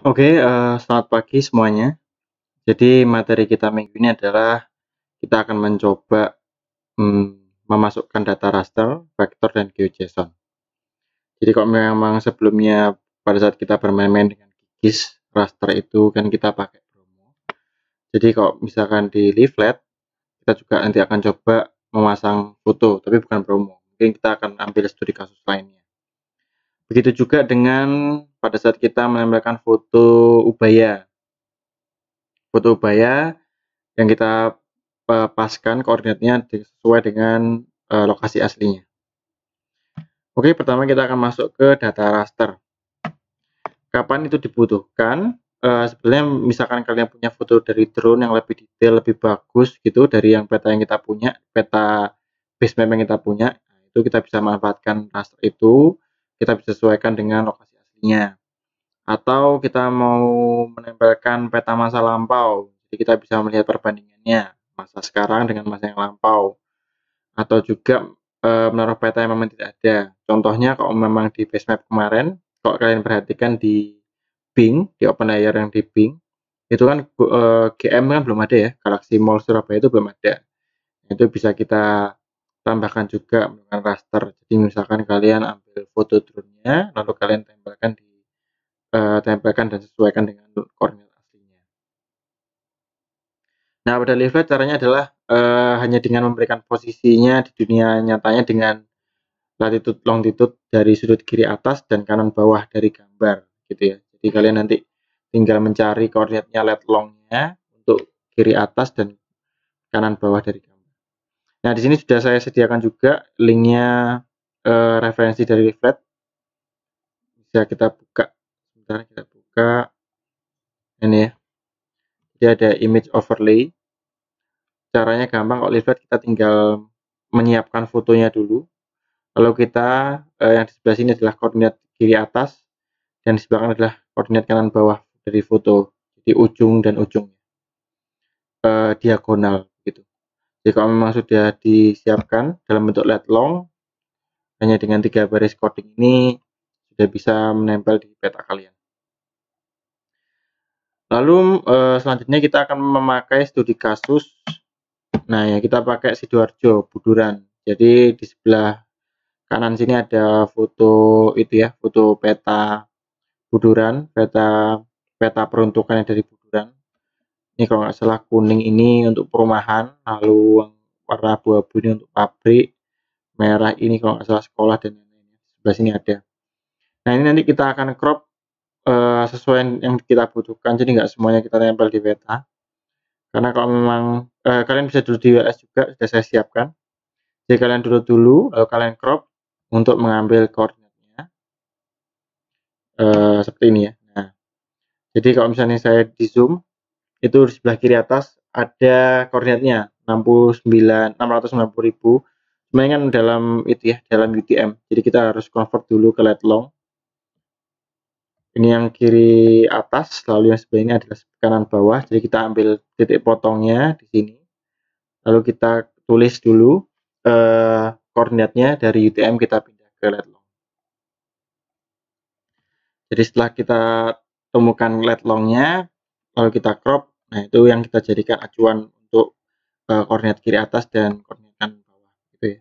Selamat pagi semuanya. Jadi materi kita minggu ini adalah kita akan mencoba memasukkan data raster, vektor, dan GeoJSON. Jadi kalau memang sebelumnya pada saat kita bermain-main dengan QGIS, raster itu kan kita pakai Bromo. Jadi kalau misalkan di leaflet, kita juga nanti akan coba memasang foto, tapi bukan Bromo. Mungkin kita akan ambil studi kasus lainnya. Begitu juga dengan pada saat kita menempelkan foto ubaya. Foto ubaya yang kita paskan koordinatnya sesuai dengan lokasi aslinya. Oke, pertama kita akan masuk ke data raster. Kapan itu dibutuhkan? Sebenarnya misalkan kalian punya foto dari drone yang lebih detail, lebih bagus gitu dari yang peta yang kita punya, peta base map yang kita punya, itu kita bisa manfaatkan raster itu, kita bisa sesuaikan dengan lokasi aslinya. Atau kita mau menempelkan peta masa lampau, jadi kita bisa melihat perbandingannya masa sekarang dengan masa yang lampau, atau juga menaruh peta yang memang tidak ada. Contohnya kalau memang di base map kemarin, kalau kalian perhatikan di Bing, di open layer yang di Bing, itu kan GM kan belum ada ya, Galaxy Mall Surabaya itu belum ada. Itu bisa kita tambahkan juga menggunakan raster. Jadi misalkan kalian ambil foto drone-nya, lalu kalian tempelkan dan sesuaikan dengan koordinat aslinya. Nah, pada leaflet caranya adalah hanya dengan memberikan posisinya di dunia nyatanya dengan latitude longitude dari sudut kiri atas dan kanan bawah dari gambar gitu ya. Jadi kalian nanti tinggal mencari koordinatnya lat longnya untuk kiri atas dan kanan bawah dari gambar. Nah, di sini sudah saya sediakan juga linknya referensi dari leaflet. Bisa kita buka. Sebentar kita buka. Ini ya. Jadi ada image overlay. Caranya gampang, kalau leaflet kita tinggal menyiapkan fotonya dulu, lalu kita yang di sebelah sini adalah koordinat kiri atas dan di sebelah kanan adalah koordinat kanan bawah dari foto, jadi ujung dan ujung diagonal gitu. Jadi kalau memang sudah disiapkan dalam bentuk lat long, hanya dengan 3 baris coding ini sudah bisa menempel di peta kalian. Lalu selanjutnya kita akan memakai studi kasus. Nah ya, kita pakai Sidoarjo Buduran. Jadi di sebelah kanan sini ada foto itu ya, foto peta Buduran, peta peruntukannya dari Buduran. Ini kalau nggak salah kuning ini untuk perumahan, lalu warna abu-abu ini untuk pabrik, merah ini kalau nggak salah sekolah, dan lain-lain. Sebelah sini ada. Nah ini nanti kita akan crop sesuai yang kita butuhkan, jadi nggak semuanya kita tempel di peta. Karena kalau memang kalian bisa dulu di WLS juga, sudah saya siapkan. Jadi kalian dulu, lalu kalian crop untuk mengambil koordinatnya seperti ini ya. Nah, jadi kalau misalnya saya di zoom, itu di sebelah kiri atas ada koordinatnya 690.000. Sebenarnya kan dalam itu ya, dalam UTM. Jadi kita harus convert dulu ke lat long. Ini yang kiri atas, lalu yang sebelah ini adalah kanan bawah. Jadi kita ambil titik potongnya di sini. Lalu kita tulis dulu koordinatnya dari UTM, kita pindah ke lat long. Jadi setelah kita temukan lat longnya, lalu kita crop. Nah, itu yang kita jadikan acuan untuk koordinat kiri atas dan koordinat kanan bawah gitu ya.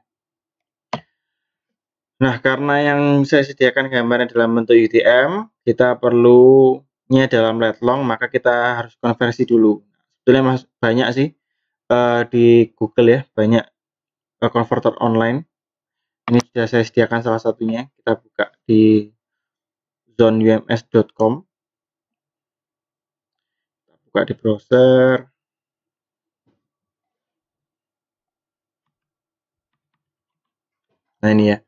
Nah, karena yang saya sediakan gambarnya dalam bentuk UTM, kita perlunya dalam lat long, maka kita harus konversi dulu. Sebetulnya banyak sih di Google ya, banyak converter online. Ini sudah saya sediakan salah satunya. Kita buka di zoneums.com. Kita buka di browser. Nah ini ya,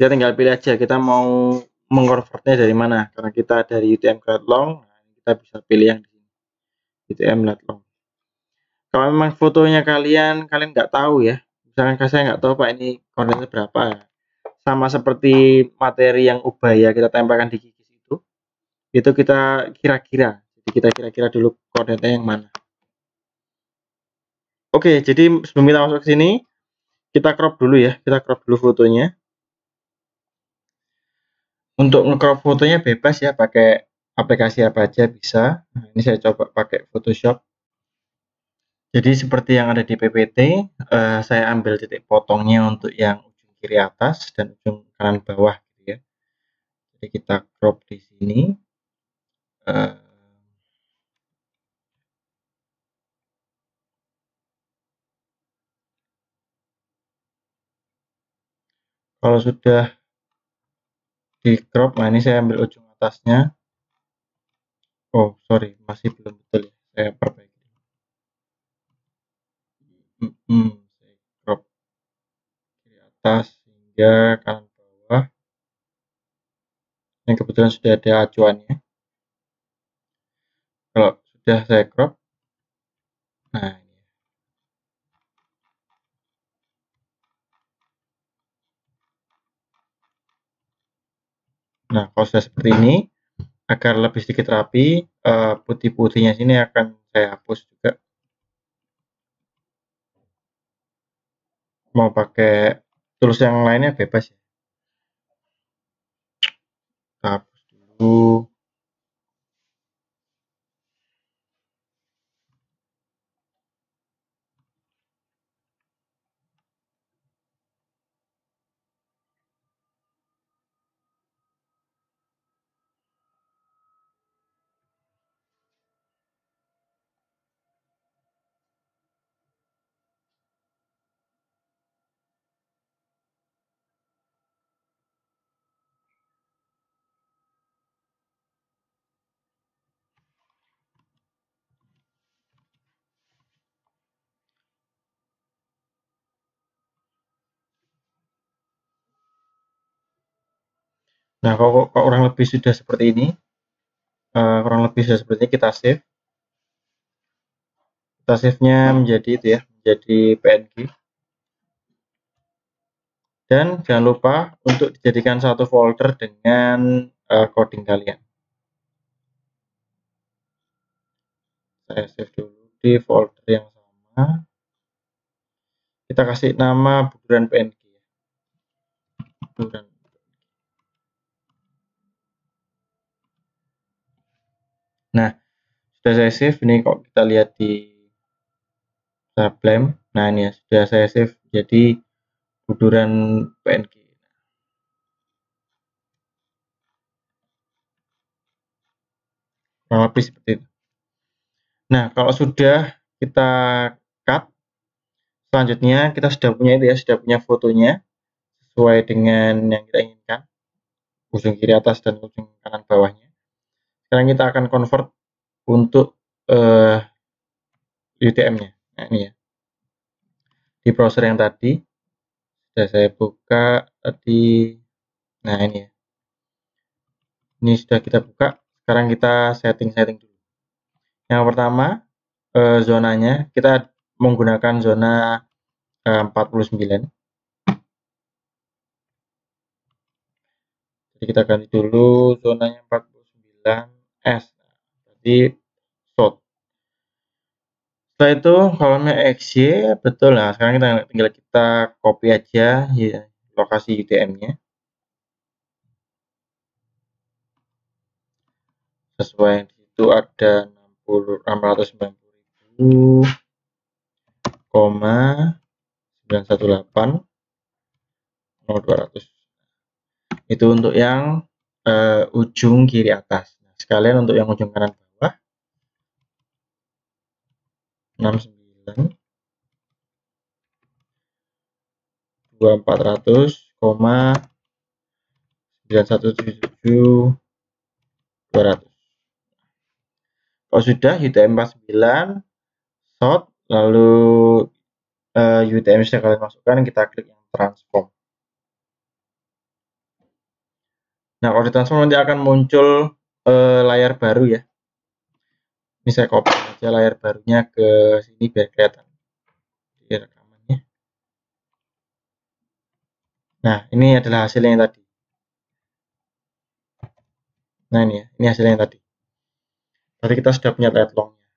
kita tinggal pilih aja kita mau mengkonvertnya dari mana. Karena kita dari UTM ke lat long, nah kita bisa pilih yang di sini, UTM lat long. Kalau memang fotonya kalian nggak tahu ya, misalkan saya nggak tahu Pak ini koordinatnya berapa, sama seperti materi yang ubaya kita tempelkan di QGIS itu kita kira-kira, jadi kita kira-kira dulu koordinatnya yang mana. Oke, jadi sebelum kita masuk ke sini, kita crop dulu ya, kita crop dulu fotonya. Untuk nge-crop fotonya bebas ya, pakai aplikasi apa aja bisa. Nah, ini saya coba pakai Photoshop. Jadi seperti yang ada di PPT, saya ambil titik potongnya untuk yang ujung kiri atas dan ujung kanan bawah gitu ya. Jadi kita crop di sini. Kalau sudah di crop, nah ini saya ambil ujung atasnya. Oh sorry, masih belum betul ya, saya perbaiki. Saya crop kiri atas hingga kanan bawah. Yang kebetulan sudah ada acuannya. Kalau sudah saya crop, nah ini. Nah kalau sudah seperti ini, agar lebih sedikit rapi, putih-putihnya sini akan saya hapus juga. Mau pakai tools yang lainnya bebas ya. Kita hapus dulu. Nah kalau kurang lebih sudah seperti ini, kita save. Kita save-nya menjadi itu ya, menjadi PNG. Dan jangan lupa untuk dijadikan satu folder dengan coding kalian. Saya save dulu di folder yang sama. Kita kasih nama buduran PNG. Buduran. Nah, sudah saya save. Ini kok kita lihat di Sublime. Nah, ini ya, sudah saya save jadi buduran PNG. Kurang lebih seperti itu. Nah, kalau sudah kita cut, selanjutnya kita sudah punya itu ya, sudah punya fotonya sesuai dengan yang kita inginkan, ujung kiri atas dan ujung kanan bawahnya. Sekarang kita akan convert untuk UTM-nya. Nah, ini ya. Di browser yang tadi sudah saya buka tadi. Nah, ini ya. Ini sudah kita buka. Sekarang kita setting dulu. Yang pertama, zonanya kita menggunakan zona 49. Jadi kita ganti dulu zonanya 49 S. Jadi short. Setelah itu kolomnya XY betul. Nah, sekarang kita tinggal kita copy aja ya, lokasi UTM-nya. Sesuai yang di situ ada 690.000, 918.0200. Itu untuk yang ujung kiri atas. Nah, sekalian untuk yang ujung kanan bawah 69 2400, 9177 200. Kalau sudah UTM 49 short, lalu UTM sudah kalian masukkan, kita klik yang transform. Nah, kalau di transform nanti akan muncul layar baru ya. Ini saya copy aja layar barunya ke sini biar kelihatan di rekamannya. Nah, ini adalah hasilnya yang tadi. Nah, ini hasilnya yang tadi. Berarti kita sudah punya thread long-nya.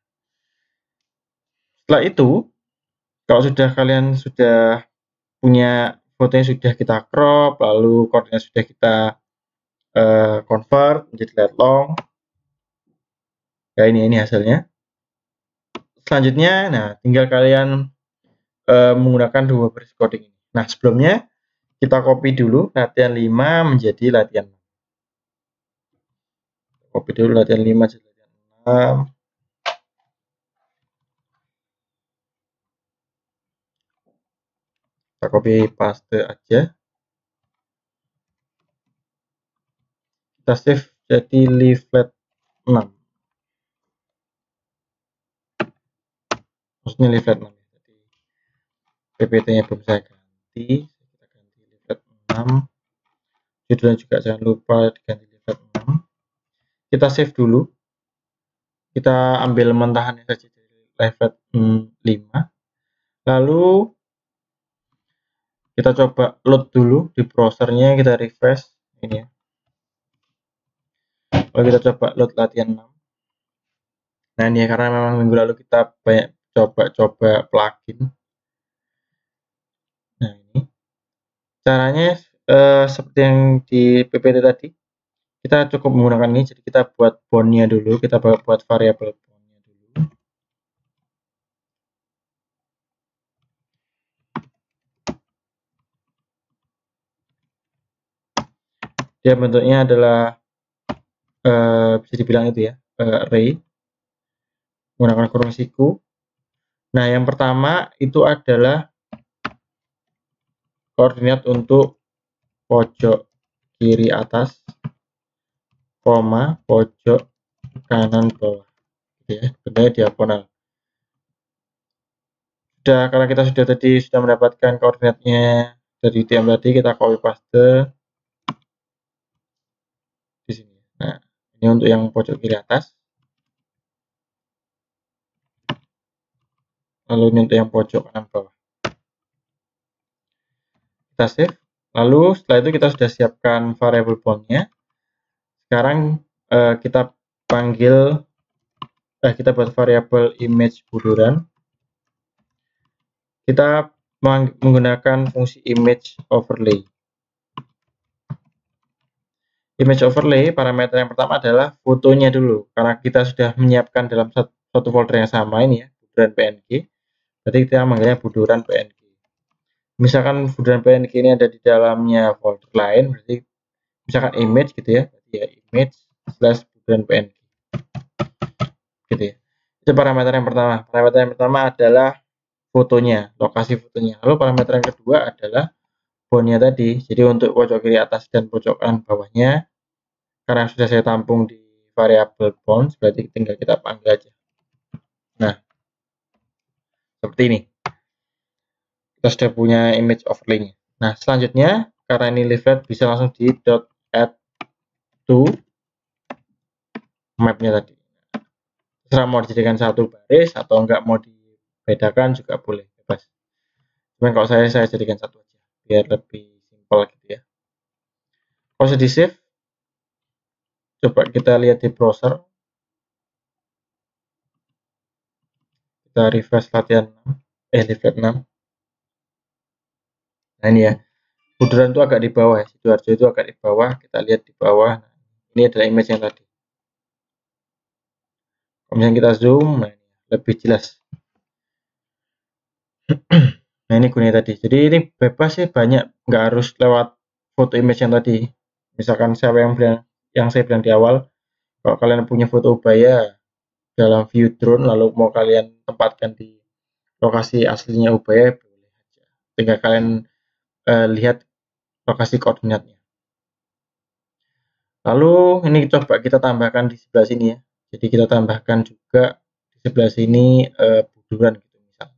Setelah itu, kalau sudah kalian sudah punya fotonya sudah kita crop, lalu koordinat sudah kita convert menjadi thread long, Ya ini hasilnya. Selanjutnya, nah tinggal kalian menggunakan dua baris coding ini. Nah sebelumnya kita copy dulu latihan 5 menjadi latihan 6. Copy dulu latihan 5 jadi latihan 6. Kita copy paste aja. Kita save jadi leaflet 6. Maksudnya leaflet 6. Jadi PPT-nya belum saya ganti. Kita ganti leaflet 6. Judulnya juga jangan lupa diganti leaflet 6. Kita save dulu. Kita ambil mentahannya saja dari leaflet 5. Lalu kita coba load dulu di browsernya, kita refresh ini ya. Lalu kita coba load latihan 6. Nah ini ya, karena memang minggu lalu kita banyak coba-coba plugin. Nah ini caranya seperti yang di PPT tadi, kita cukup menggunakan ini. Jadi kita buat boundnya dulu, kita buat variabel boundnya dulu. Dia bentuknya adalah bisa dibilang itu ya, array menggunakan kurung siku. Nah yang pertama itu adalah koordinat untuk pojok kiri atas, koma pojok kanan bawah, ya, bentuknya diagonal. Karena kita sudah mendapatkan koordinatnya dari UTM tadi, kita copy paste di sini. Nah ini untuk yang pojok kiri atas, lalu ini untuk yang pojok kanan bawah. Kita save. Lalu setelah itu kita sudah siapkan variabel boundnya. Sekarang kita panggil, kita buat variabel image buduran. Kita menggunakan fungsi image overlay. Image overlay, parameter yang pertama adalah fotonya dulu, karena kita sudah menyiapkan dalam satu folder yang sama ini ya, buduran PNG. Berarti kita manggilnya buduran PNG. Misalkan buduran PNG ini ada di dalamnya folder lain, berarti misalkan image gitu ya, berarti ya image / buduran PNG gitu ya. Itu parameter yang pertama. Parameter yang pertama adalah fotonya, lokasi fotonya. Lalu parameter yang kedua adalah boundnya tadi. Jadi untuk pojok kiri atas dan pojok kanan bawahnya, karena sudah saya tampung di variabel bounds, berarti tinggal kita panggil aja. Nah seperti ini, kita sudah punya image overlay-nya. Nah selanjutnya, karena ini leaflet, bisa langsung di .add to map-nya tadi. Terserah mau dijadikan satu baris atau enggak mau dibedakan juga boleh, bebas. Cuman kalau saya jadikan satu aja biar lebih simpel gitu ya. Kalau sudah di save, coba kita lihat di browser, kita refresh latihan 6, leaflet 6. Nah ini ya, buduran itu agak di bawah ya, Sidoarjo itu agak di bawah. Kita lihat di bawah. Nah, ini adalah image yang tadi. Kemudian kita zoom, nah ini lebih jelas. Nah ini gunanya tadi. Jadi ini bebas sih, banyak, nggak harus lewat foto image yang tadi. Misalkan saya bilang di awal, kalau kalian punya foto ubaya dalam view drone lalu mau kalian tempatkan di lokasi aslinya ubaya, boleh aja. Tinggal kalian lihat lokasi koordinatnya. Lalu ini coba kita tambahkan di sebelah sini ya. Jadi kita tambahkan juga di sebelah sini buduran gitu misal.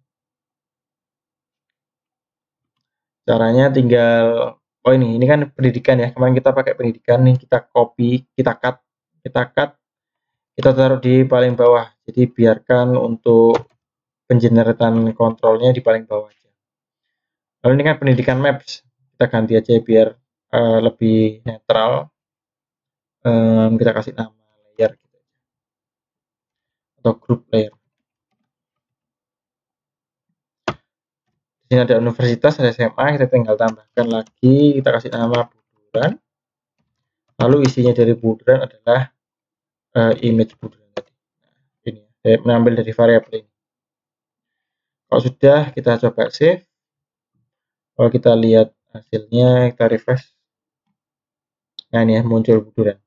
Caranya tinggal, oh ini kan pendidikan ya. Kemarin kita pakai pendidikan nih, kita copy, kita cut, kita taruh di paling bawah. Jadi biarkan untuk pengeneratan kontrolnya di paling bawah aja. Lalu ini kan pendidikan maps, kita ganti aja biar lebih netral. Kita kasih nama layer gitu, atau group layer. Di sini ada universitas, ada SMA, kita tinggal tambahkan lagi, kita kasih nama buduran. Lalu isinya dari buduran adalah image buduran tadi. Nah, Saya mengambil dari variabel ini. Kalau sudah, kita coba save. Kalau kita lihat hasilnya, kita refresh. Nah ini ya, muncul buduran.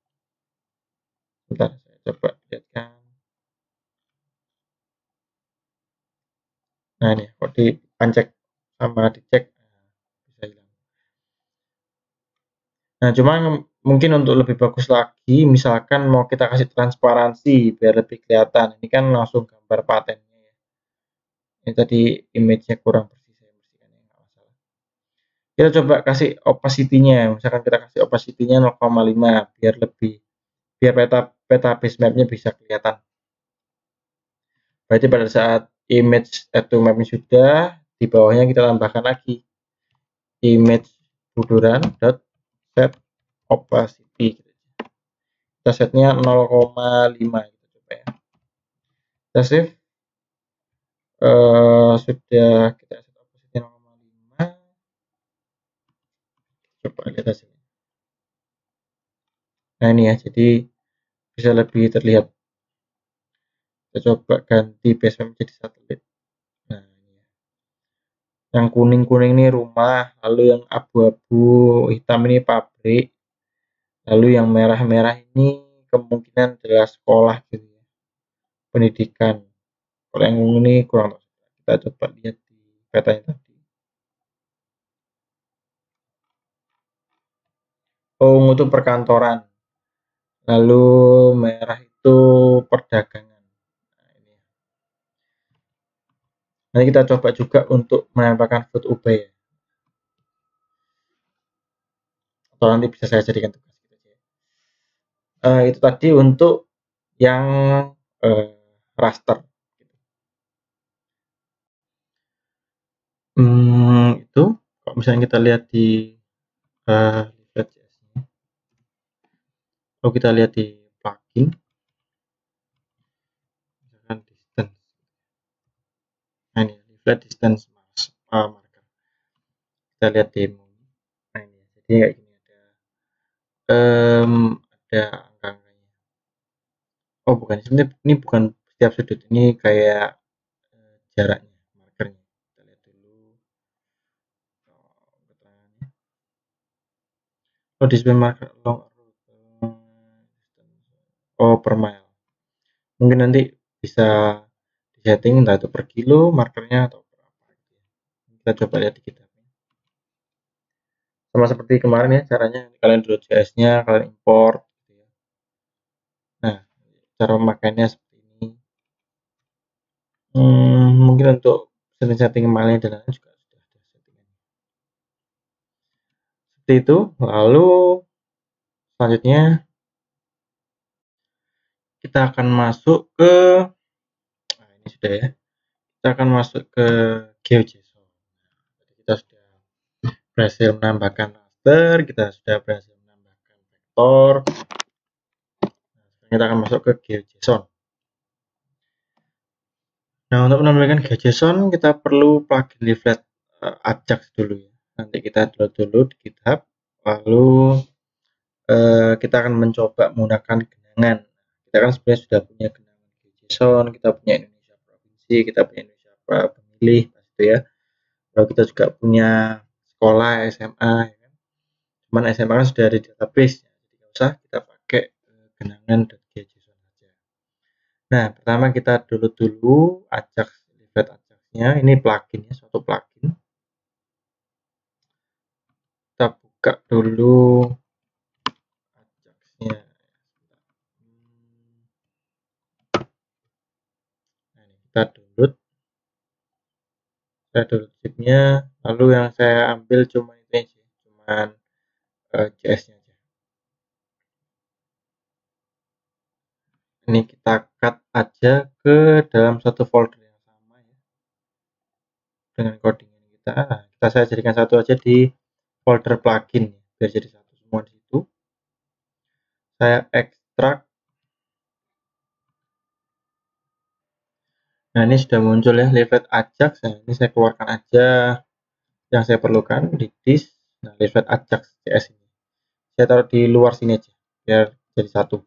Bentar, saya coba lihatkan. Nah ini, kalau dipancek sama dicek, bisa hilang. Nah cuma mungkin untuk lebih bagus lagi, misalkan mau kita kasih transparansi biar lebih kelihatan. Ini kan langsung gambar patennya ya. Ini tadi image-nya kurang bersih, saya bersihkan ya, nggak masalah. Kita coba kasih opacity-nya, misalkan kita kasih opacity-nya 0,5 biar peta base map-nya bisa kelihatan. Berarti pada saat image to map sudah, di bawahnya kita tambahkan lagi image buduran dot set opacity. Kita setnya 0,5 gitu coba ya. Kita save. Sudah kita set opacity 0,5. Coba lihat hasilnya. Nah ini ya, jadi bisa lebih terlihat. Kita coba ganti base map jadi satelit. Nah ini ya. Yang kuning-kuning ini rumah, lalu yang abu-abu hitam ini pabrik, lalu yang merah-merah ini kemungkinan adalah sekolah gitu ya, pendidikan. Kalau yang ini kurang tahu, kita coba lihat di petanya tadi. Ungu itu perkantoran, lalu merah itu perdagangan. Nah, ini. Nanti kita coba juga untuk menambahkan food ubay ya. Atau nanti bisa saya jadikan tugas gitu aja. Itu tadi untuk yang raster. Itu kalau misalnya kita lihat di Leaflet.js-nya, kalau kita lihat di plugin, misalkan distance, nah ini Leaflet distance marker, kita lihat demo. Nah ini jadi kayak gini, ada angka-angkanya. Oh bukan, sebenarnya ini bukan setiap sudut, ini kayak jaraknya, markernya. Kita lihat dulu keterangannya. Oh, display marker long per mile. Mungkin nanti bisa disetting entah itu per kilo markernya atau per apa. Kita coba lihat di GitHub. Sama seperti kemarin ya, caranya kalian download JS-nya, kalian import gitu ya. Nah, cara memakainya seperti ini. Mungkin untuk setting emailnya dan lain juga sudah ada settingan. Seperti itu. Lalu selanjutnya kita akan masuk ke ini sudah ya. Kita akan masuk ke GeoJSON. Kita sudah berhasil menambahkan raster, kita sudah berhasil menambahkan vektor. Nah, kita akan masuk ke GeoJSON. Nah, untuk menambahkan GeoJSON kita perlu plugin Leaflet Ajax dulu ya. Nanti kita download dulu di GitHub. Lalu kita akan mencoba menggunakan genangan. Kita kan sebenarnya sudah punya genangan GeoJSON, kita punya Indonesia provinsi, kita punya Indonesia pemilih, pasti ya. Lalu kita juga punya sekolah SMA, ya kan? Cuman SMA kan sudah ada di database, jadi nggak usah kita pakai genangan.geoJSON saja. Nah, pertama kita download dulu Ajax, Leaflet Ajax-nya. Ini pluginnya, suatu plugin. Kita buka dulu Ajax-nya. Nah, ini kita download. Saya download zip-nya. Lalu yang saya ambil cuma ini sih, cuman JS-nya aja. Ini kita cut aja ke dalam satu folder yang sama ya, dengan codingan kita. Nah, saya jadikan satu aja di folder plugin ya, biar jadi satu semua di situ. Saya ekstrak. Nah, ini sudah muncul ya Leaflet Ajax. Nah, ini saya keluarkan aja yang saya perlukan di disk. Nah, Leaflet Ajax CS ini saya taruh di luar sini aja biar jadi satu.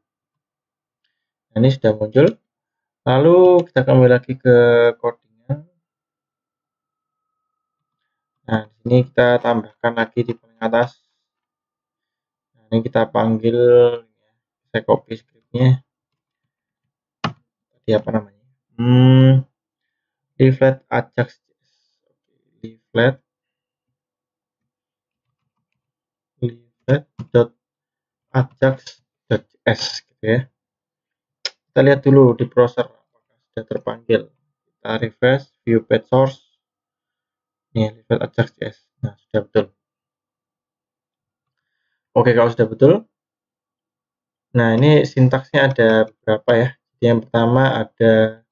Nah, ini sudah muncul. Lalu kita kembali lagi ke codingnya. Nah, di sini kita tambahkan lagi di paling atas. Nah, ini kita panggil, saya copy scriptnya. Tadi apa namanya? Leaflet Ajax. Leaflet ajax.s gitu ya. Kita lihat dulu di browser apakah sudah terpanggil. Kita refresh, view page source. Nih, leaflet ajax.js. Nah, sudah betul. Oke, kalau sudah betul. Nah, ini sintaksnya ada beberapa ya. Yang pertama ada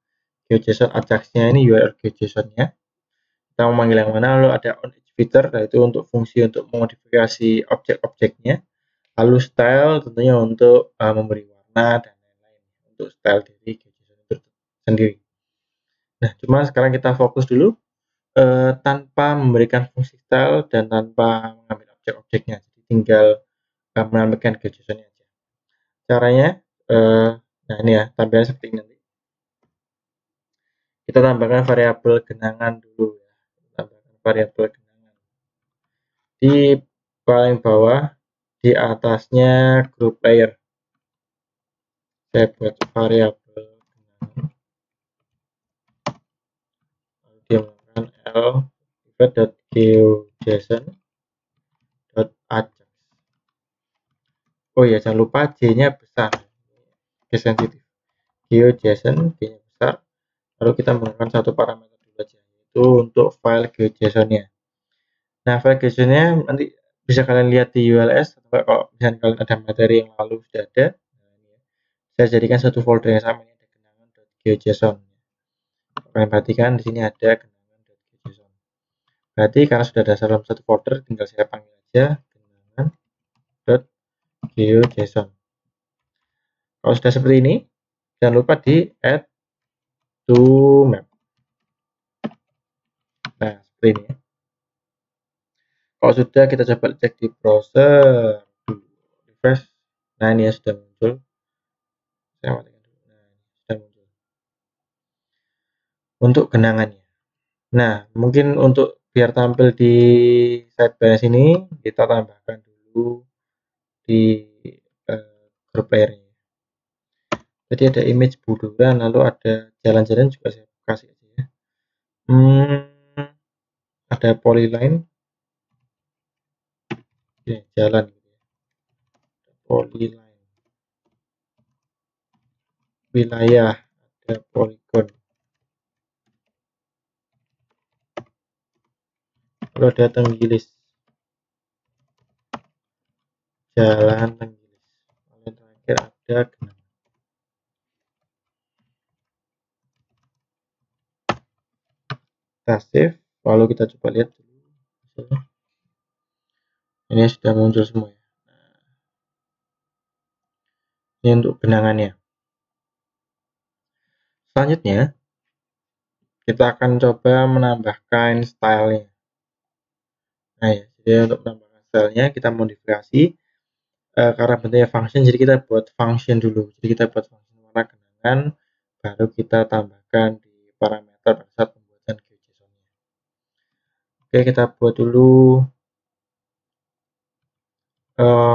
GeoJSON Ajax-nya, ini URL GeoJSON-nya. Kita mau manggil yang mana, lalu ada onEdgeFeature, yaitu untuk fungsi untuk mengmodifikasi objek-objeknya. Lalu style tentunya untuk memberi warna dan lain-lain, untuk style dari GeoJSON itu sendiri. Nah, cuma sekarang kita fokus dulu tanpa memberikan fungsi style dan tanpa mengambil objek-objeknya. Jadi tinggal menambahkan GeoJSON-nya aja. Caranya, nah ini ya, tampilan seperti ini nanti. Kita tambahkan variabel genangan dulu ya. Tambahkan variabel genangan. Di paling bawah, di atasnya group layer. Saya buat variabel genangan. Lalu dia menggunakan l.geojson.ajax. Oh ya, jangan lupa J-nya besar. Case sensitif. GeoJSON G-nya besar. Lalu kita menggunakan satu parameter dulu aja, yaitu untuk file GeoJSON-nya. Nah, file GeoJSON-nya nanti bisa kalian lihat di ULS, atau kalau misalnya kalian ada materi yang lalu sudah ada, saya jadikan satu folder yang sama, ini ada genangan.geojson. Kalian perhatikan di sini ada genangan.geojson. Berarti karena sudah ada dalam satu folder, tinggal saya panggil aja genangan.geojson. Kalau sudah seperti ini, jangan lupa di add to map. Nah, seperti ini ya. Kalau sudah, kita coba cek di browser, refresh. Nah, ini ya sudah muncul. Saya matikan dulu. Nah, sudah muncul untuk genangannya. Nah, mungkin untuk biar tampil di sidebar sini, kita tambahkan dulu di group layer-nya. Jadi ada image buduran, lalu ada jalan-jalan juga saya kasih aja ya. Ada polyline, ya, jalan gitu ya. Polyline, wilayah, ada polygon, lalu ada tenggilis, jalan tenggilis, lalu terakhir ada genangan. Kita save, lalu kita coba lihat dulu. Ini sudah muncul semua ya. Ini untuk genangannya. Selanjutnya, kita akan coba menambahkan stylenya. Nah ya, jadi untuk menambahkan stylenya kita modifikasi karena bentuknya function, jadi kita buat function dulu. Jadi kita buat function warna genangan, baru kita tambahkan di parameter pada saat pembuatan GeoJSON-nya. Oke, kita buat dulu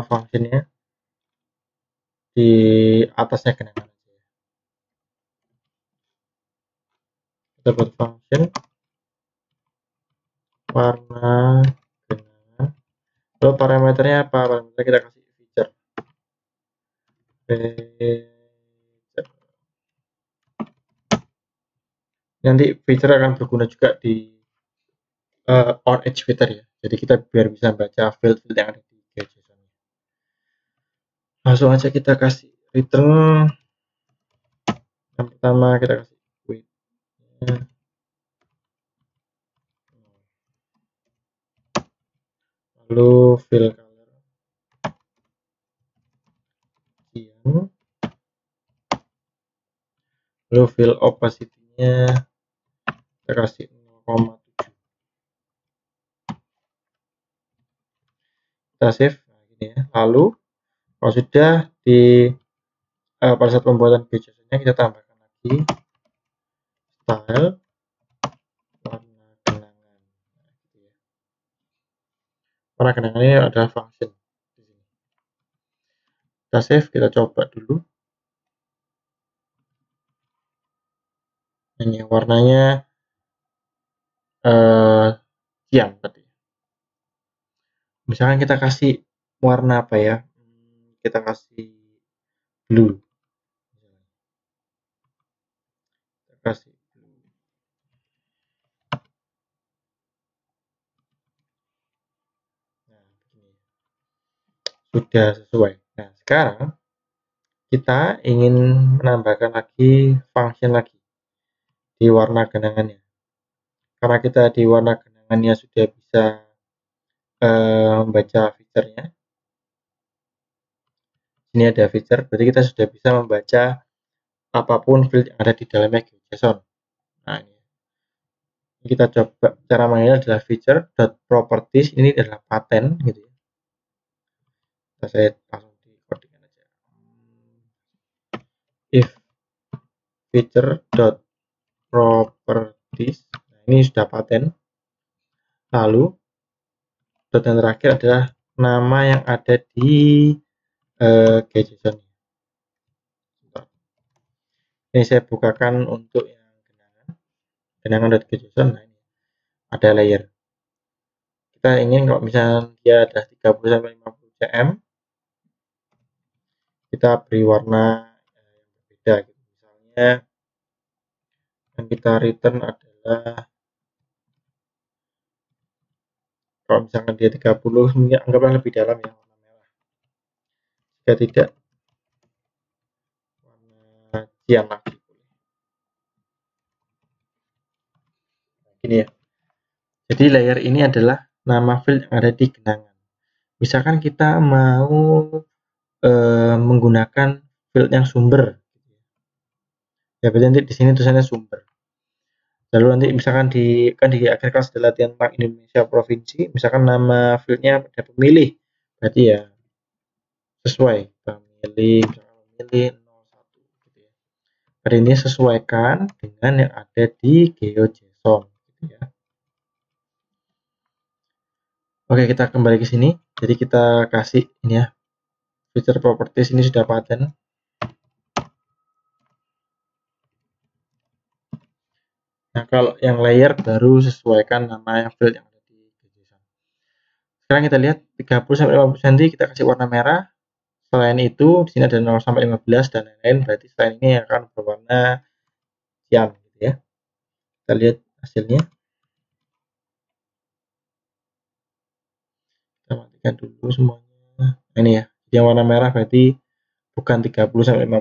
functionnya di atasnya genangan. Kita buat function warna genangan. Lalu parameternya apa? Parameter kita kasih feature. Nanti feature akan berguna juga di onEdgeFeature ya. Jadi kita biar bisa baca field-field yang ada di GeoJSON. Langsung aja kita kasih return. Yang pertama kita kasih width. Lalu fill color siang. Lalu fill opacity-nya kita kasih 0,7. Kita save. Nah, gini ya. Lalu kalau sudah di pada saat pembuatan GeoJSON-nya kita tambahkan lagi style warna genangan. Warna genangan ini adalah function. Kita save, kita coba dulu. Ini warnanya cian tadi. Misalkan kita kasih warna apa ya? Kita kasih blue. Kita kasih blue. Nah, begini. Sudah sesuai. Nah, sekarang kita ingin menambahkan lagi function lagi di warna genangannya. Karena kita di warna genangannya sudah bisa membaca fiturnya. Ini ada fitur, berarti kita sudah bisa membaca apapun field yang ada di dalamnya GeoJSON. Nah, ini kita coba cara mainnya adalah feature.properties, ini adalah paten gitu ya. Saya langsung di coding aja. If feature.properties, nah ini sudah paten. Lalu dot yang terakhir adalah nama yang ada di GeoJSON. Ini saya bukakan untuk yang genangan.GeoJSON. Nah, ini ada layer. Kita ingin kalau misalnya dia ada 30-50 cm, kita beri warna yang berbeda gitu. Misalnya yang kita return adalah, kalau misalkan dia 30, anggaplah lebih dalam ya, warna merah. Jika tidak, warna cian lagi. Gini ya. Jadi layer ini adalah nama field yang ada di genangan. Misalkan kita mau menggunakan field yang sumber, ya berarti nanti di sini tulisannya sumber. Lalu nanti misalkan di akhir kelas ada latihan Bank Indonesia Provinsi, misalkan nama fieldnya ada pemilih, berarti ya sesuai pemilih, pemilih 01 gitu ya. Hari ini sesuaikan dengan yang ada di GeoJSON gitu ya. Oke, kita kembali ke sini. Jadi kita kasih ini ya, feature properties ini sudah paten. Nah, kalau yang layer baru sesuaikan nama yang field yang ada di GeoJSON. Sekarang kita lihat 30-50 cm, kita kasih warna merah. Selain itu, di sini ada 0-15 dan lain-lain, berarti selain ini akan berwarna cian gitu ya. Kita lihat hasilnya. Kita matikan dulu semuanya. Nah, ini ya, yang warna merah berarti bukan 30-50 cm.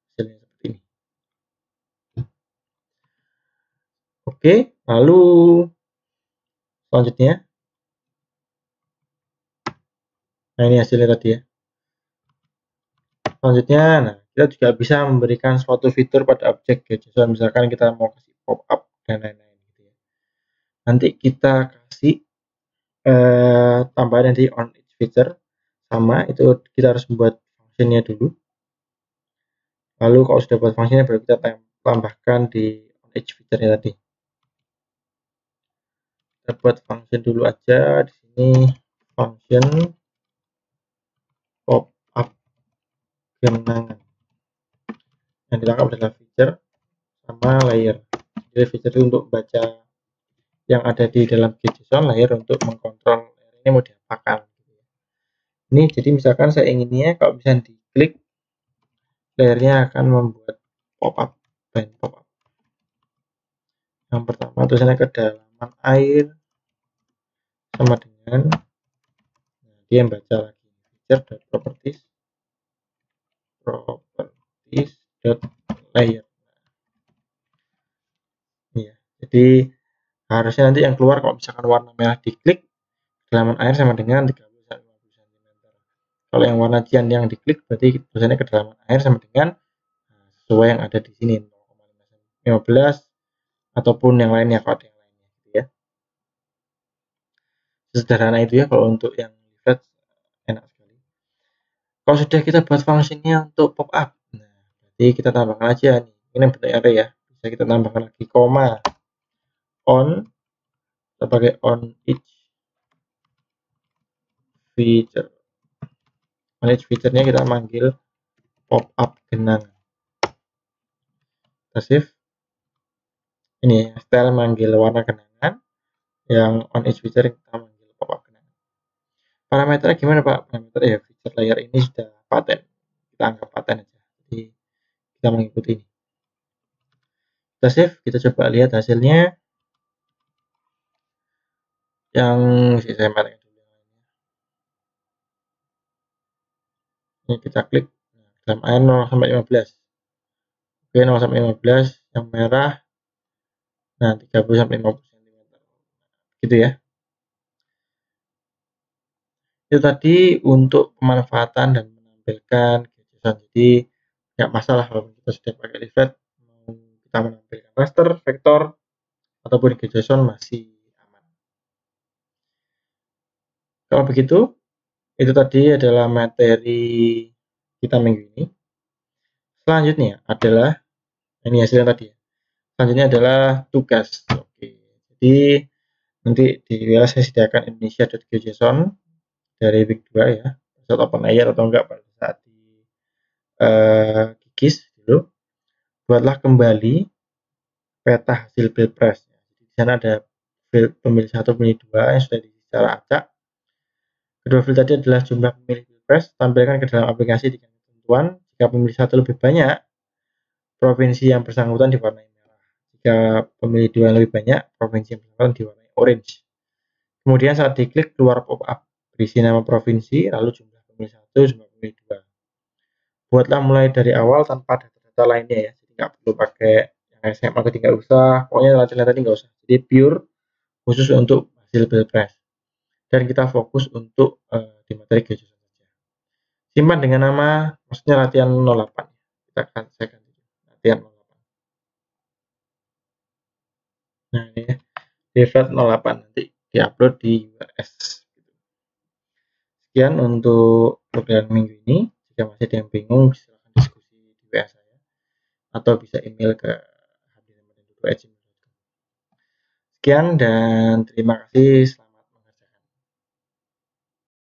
Hasilnya seperti ini. Oke, lalu selanjutnya. Nah, ini hasilnya tadi ya. Selanjutnya, nah, kita juga bisa memberikan suatu fitur pada objek GeoJSON, misalkan kita mau kasih pop-up dan lain-lain gitu ya. Nanti kita kasih tambahan nanti on each feature, sama itu kita harus membuat fungsinya dulu. Lalu kalau sudah buat fungsinya baru kita tambahkan di on each feature-nya tadi. Kita buat function dulu aja di sini, function pop-up genangan. Yang ditangkap adalah feature sama layer. Jadi feature itu untuk baca yang ada di dalam GeoJSON, layer untuk mengkontrol layer ini mau diapakan. Ini jadi misalkan saya inginnya kalau misalnya diklik, layernya akan membuat pop-up dan pop-up. Yang pertama tulisannya kedalaman air sama dengan, nah, dia membaca lagi feature.properties layer. Ya, jadi harusnya nanti yang keluar kalau misalkan warna merah diklik, kedalaman air sama dengan 30-50 cm. Kalau yang warna cian yang diklik, berarti tulisannya kedalaman air sama dengan sesuai yang ada di sini 0,15 ataupun yang lainnya kalau ada yang lainnya gitu ya. Sederhana itu ya kalau untuk yang lihat, enak sekali. Kalau sudah kita buat fungsinya untuk pop up, nah Jadi kita tambahkan aja nih, ini bentuk array ya, bisa kita tambahkan lagi koma on, kita pakai on each feature. On each feature-nya kita manggil pop up genangan. Kita save. Ini style manggil warna genangan, yang on each feature kita manggil pop up genangan. Parameternya gimana Pak? Parameter ya feature layer ini sudah paten, kita anggap paten aja. Jadi kita mengikuti ini. Kita save, kita coba lihat hasilnya. Yang saya matikan dulu. Ini kita klik dalam air 0 sampai 15. Oke, 0 sampai 15 yang merah. Nah, 30 sampai 50 cm. Gitu ya. Itu tadi untuk pemanfaatan dan menampilkan JSON. Jadi nggak masalah kalau kita sudah pakai Livet, mau kita menampilkan raster, vektor, ataupun JSON masih aman. Kalau begitu, itu tadi adalah materi kita minggu ini. Selanjutnya adalah ini hasilnya tadi. Selanjutnya adalah tugas. Oke. Jadi nanti di WA saya sediakan indonesia.geojson dari week 2 ya. Saat open air atau enggak pada saat di kikis dulu. Buatlah kembali peta hasil pilpres. Di sana ada pemilih 1, pemilih 2 yang sudah secara acak. Kedua field tadi adalah jumlah pemilih pilpres, tampilkan ke dalam aplikasi dengan ketentuan jika pemilih 1 lebih banyak, provinsi yang bersangkutan diwarnai merah. Jika pemilih 2 yang lebih banyak, provinsi yang bersangkutan diwarnai orange. Kemudian saat diklik keluar pop-up, berisi nama provinsi, lalu jumlah pemilih 1, jumlah pemilih 2. Buatlah mulai dari awal tanpa data-data lainnya ya, jadi nggak perlu pakai yang SMA tadi, nggak usah, pokoknya latihan tadi nggak usah. Jadi pure khusus untuk hasil pilpres. Dan kita fokus untuk di materi GeoJSON saja. Simpan dengan nama, maksudnya latihan 08. Saya ganti latihan 08. Nah ini ya, Livet 08 nanti diupload di URS. Sekian untuk program minggu ini. Jika masih ada yang bingung, silahkan diskusi di WA saya atau bisa email ke habis.gmail.com. Sekian dan terima kasih.